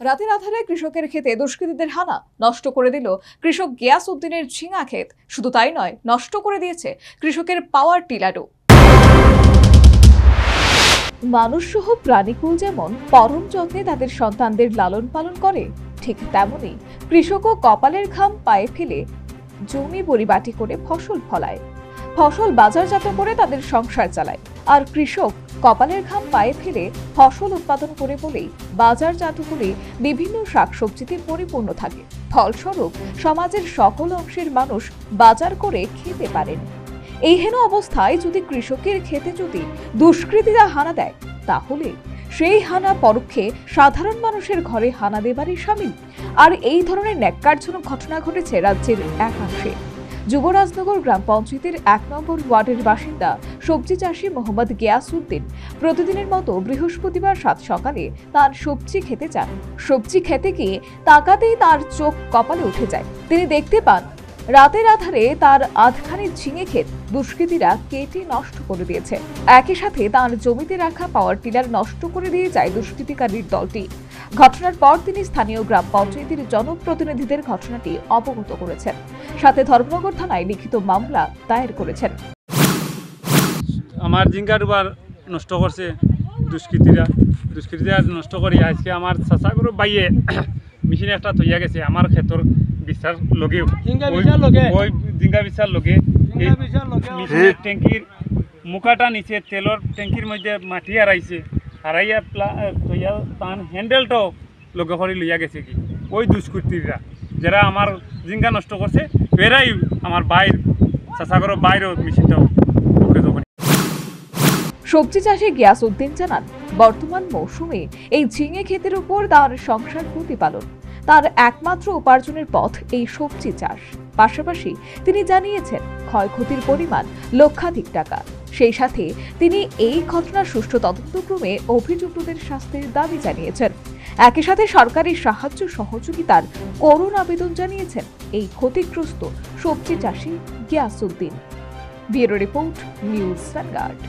রাতের আধারে কৃষকের ক্ষেতে দুষ্কৃতীদের হানা, নষ্ট করে দিল কৃষক গিয়াস উদ্দিনের ঝিঙা ক্ষেত। শুধু তাই নয়, নষ্ট করে দিয়েছে কৃষকের পাওয়ার টিলারও। মানুষ সহ প্রাণীকুল যেমন পরম যত্নে তাদের সন্তানদের লালন পালন করে, ঠিক তেমনি কৃষকও কপালের ঘাম পায়ে ফেলে জমি পরিপাটি করে ফসল ফলায়, ফসল বাজারজাত করে তাদের সংসার চালায়। আর কৃষক কপালের ঘাম পায়ে ফেলে ফসল উৎপাদন করে বলেই বাজারজাত করে বিভিন্ন শাকসবজিতে পরিপূর্ণ থাকে। ফলস্বরূপ সমাজের সকল অংশের মানুষ বাজার করে খেতে পারেন। এই হেন অবস্থায় যদি কৃষকের খেতে যদি দুষ্কৃতীরা হানা দেয়, তাহলে সেই হানা পরোক্ষে সাধারণ মানুষের ঘরে হানা দেবারই শামিল। আর এই ধরনের ন্যাক্কারজনক ঘটনা ঘটেছে রাজ্যের একাংশে। যুবরাজনগর গ্রাম পঞ্চায়েতের 1 নম্বর ওয়ার্ডের বাসিন্দা সবজি চাষী মোহাম্মদ গিয়াস উদ্দিন প্রতিদিনের মতো বৃহস্পতিবার সাত সকালে তার সবজি খেতে যান। সবজি খেতে গিয়ে তাকাতেই তার চোখ কপালে উঠে যায়। তিনি দেখতে পান রাতের আধারে তার আধখানি ঝিঙে ক্ষেত দুষ্কৃতীরা কেটে নষ্ট করে দিয়েছে। একই সাথে তার জমিতে রাখা পাওয়ার টিলার নষ্ট করে দিয়ে যায় দুষ্কৃতিকারীর দলটি। ঘটনার পর তিনি স্থানীয় গ্রাম পঞ্চায়েতের জনপ্রতিনিধিদের ঘটনাটি অবগত করেছেন, সাথে ধর্মনগর থানায় লিখিত মামলা দায়ের করেছেন। আমার ঝিঙ্গা ডুবার নষ্ট করছে দুষ্কৃতীরা নষ্ট করি। আজকে আমার চাচা গরু বাইয়ে মেশিন একটা থইয়া গেছে আমার ক্ষেতর বিচার লগেও ওই ঝিঙ্গা বিচার লগে মেশিনের ট্যাঙ্কির মুখাটা নিচে তেলর ট্যাঙ্কির মধ্যে মাটি হারাইছে, হারাইয়া থইয়া তান হ্যান্ডেলটাও লগে করে লইয়া গেছে কি ওই দুষ্কৃতীরা যারা আমার ঝিঙ্গা নষ্ট করছে, এরাই আমার বাইর চাচা গরু বাইরেও মেশিনটাও। সবজি চাষে গিয়াস উদ্দিন জানান, বর্তমান মৌসুমে এই ঝিঙে ক্ষেতের উপর তার সংসার প্রতিপালন, তার একমাত্র উপার্জনের পথ এই সবজি চাষ। পাশাপাশি তিনি জানিয়েছেন ক্ষয়ক্ষতির পরিমাণ লক্ষাধিক টাকা। সেই সাথে তিনি এই ঘটনার সুষ্ঠু তদন্তক্রমে অভিযুক্তদের শাস্তির দাবি জানিয়েছেন। একই সাথে সরকারি সাহায্য সহযোগিতার করুণ আবেদন জানিয়েছেন এই ক্ষতিগ্রস্ত সবজি চাষী Gias Uddin. Bureau report, News vanguard.